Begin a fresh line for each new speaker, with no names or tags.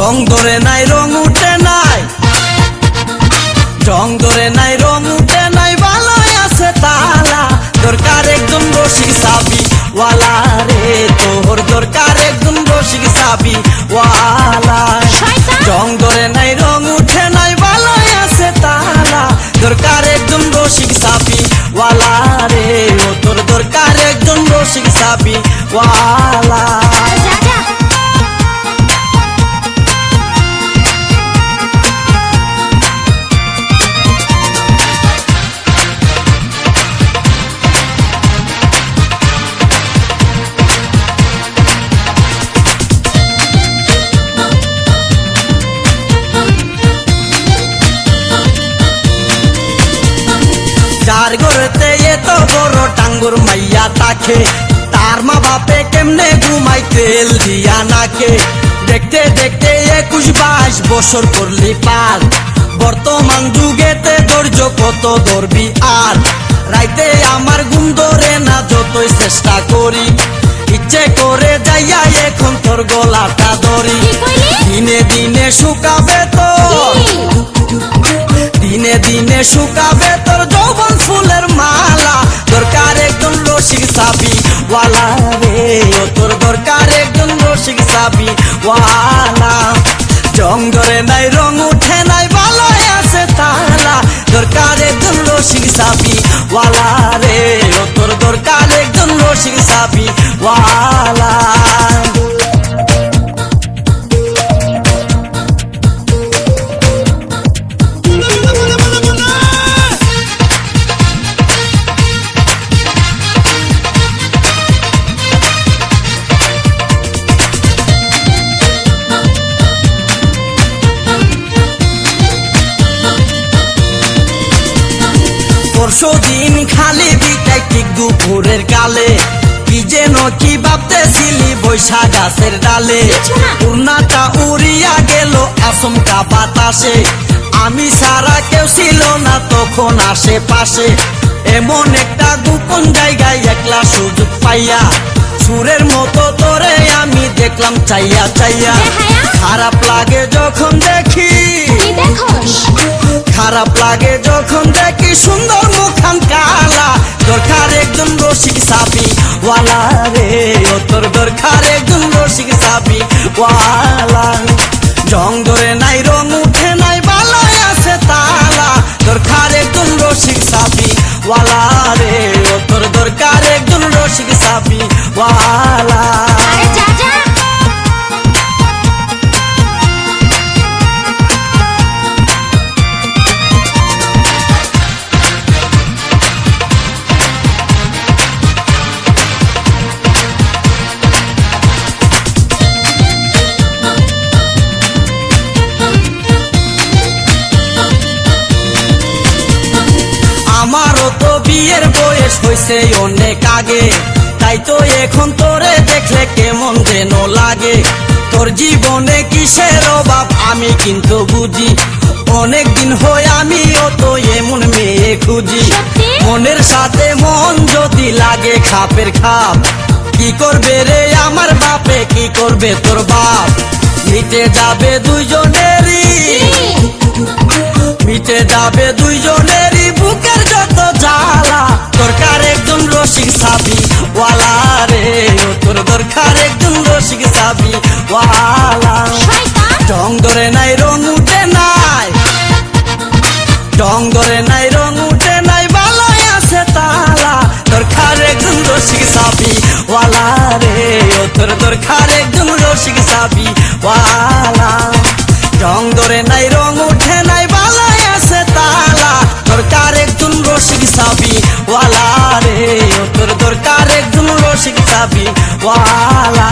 রং ধরে নাই রং উঠে নাই, রং ধরে নাই রং উঠে নাই, ভালোই আছে তালা। দরকার একজন রসিক সাবি ওয়ালা রে, তোর দরকার একজন রসিক সাবি ওয়ালা। রং ধরে নাই রং উঠে নাই, ভালোই আছে তালা। দরকার একজন রসিক সাবি ওয়ালা রে, ও তোর দরকার একজন রসিক সাবি ওয়ালা। যার ঘরেতে এত বড় টাঙ্গুর মাইয়া তাকে, তার মা বাপে কেমনে ঘুমাই তেল দিয়া নাকে। দেখতে দেখতে 21-22 বছর করলি পার, বর্তমান যুগেতে ধৈর্য কত ধরবি আর। রাইতে আমার ঘুম ধরে না যতই চেষ্টা করি, ইচ্ছে করে যাইয়া এখন তোর গলাটা ধরি। দিনে দিনে শুকাবে তোর, দিনে দিনে শুকাবে তোর যৌবন ফুলের মালা। দরকার একজন রসিক সাবি ওয়ালা রে, ও তোর দরকার একজন রসিক সাবি ওয়ালা। রং ধরে নাই রং উঠে নাই, ভালোই আছে তালা। দরকার একজন রসিক সাবি ওয়ালা রে, ও তোর দরকার একজন রসিক সাবি ওয়ালা। পরশুদিন খালি বিকাই ঠিক দুপুরের কালে, কি যেন কি ভাবতেছিলি বৈশা গাছের ডালে। উড়নাটা উড়িয়া গেল আচমকা বাতাসে, আমি সারা কেউ ছিল না তখন আশেপাশে। এমন একটা গোপন জায়গায় একলা সুযোগ পাইয়া, সুরের মতো তোরে আমি দেখলাম চাইয়া চাইয়া। খারাপ লাগে যখন দেখি, খারাপ লাগে যখন দেখি সুন্দর মুখান কালা। দরকার একজন রসিক সাবি ওয়ালা রে, ও তোর দরকার একজন রসিক সাবি ওয়ালা। রং ধরে নাই রং উঠে নাই, ভালোই আছে তালা। দরকার একজন রসিক সাবি ওয়ালা রে, ও তোর দরকার একজন রসিক সাবি ওয়ালা। আমারও তো বিয়ের বয়স হয়েছে অনেক আগে, তাই তো এখন তোরে দেখলে কেমন যেন লাগে। তোর জীবনে কিসের অভাব আমি কিন্তু বুঝি, অনেক দিন হয় আমিও তো এমন মেয়ে খুঁজি। মনের সাথে মন যদি লাগে খাপের খাপ, কি করবে রে আমার বাপে, কি করবে তোর বাপ। মিটে যাবে দুইজনেরই, মিটে যাবে দুইজনেরই বুকের যত জ্বালা। দরকার একজন রসিক সাবি ওয়ালা রে, ও তোর দরকার একজন রসিক সাবি ওয়ালা। রং ধরে নাই রং উঠে নাই, রং ধরে নাই রং উঠে নাই, ভালোই আছে তালা। দরকার একজন রসিক সাবি ওয়ালা রে, ও তোর দরকার একজন রসিক সাবি ওয়ালা। রং ধরে নাই রং উঠে নাই, ভালোই আছে তালা। দরকার একজন রসিক সাবি ওয়ালা রে, ও তোর দরকার একজন রসিক সাবি ওয়ালা।